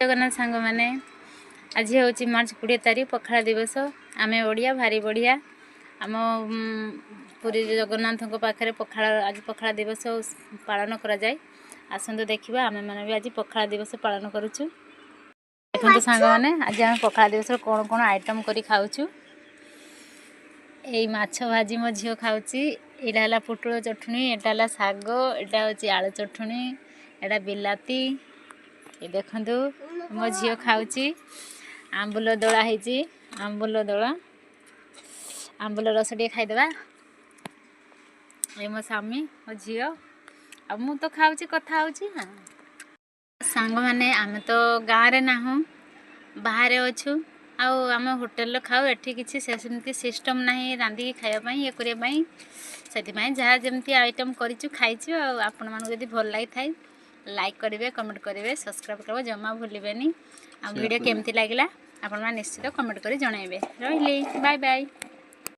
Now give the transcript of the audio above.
जगन्नाथ सांग मैंने आज हूँ मार्च 20 तारीख पखाड़ा दिवस। आम ओडिया भारी बढ़िया आम पुरी जगन्नाथ पाखे पखाड़ा आज पखाड़ा दिवस पालन करा जाए। आसतु देखा आम मैंने भी आज पखाड़ा दिवस पालन करुचु। देखो सांग मैंने आज आम पखाड़ा दिवस कौन कौन आइटम करी खाऊचु। यही माछ भाजी मो झील खाऊची। यहाँ है पुटल चटनी, यहाँ है शाग, यहाँ हूँ आलू चटनी, यहाँ बिलाती। ये देखंतु मो झील खाऊची। आंबुल दला है आंबुल दला आंबुल रस टे खाईदे। ये मो स्वामी मो झील आ मु तो खाऊची कथा होची। हाँ सांग माने आम तो गाँव रे नाहु बाहर अच्छु आम होटेल खाऊ। एठी किसी सेमती सिस्टम नहीं रांधिकी खाइबा ये करने से जहाँ जमती आइटम करूँ खाइचु। आपण मानू जदि भल लगी थाई लाइक करेंगे, कमेंट करेंगे, सब्सक्राइब करेंगे, जमा भूलें। आ वीडियो केमती लगिला आपण निश्चित कमेंट कर जनइबे। रही बाय बाय।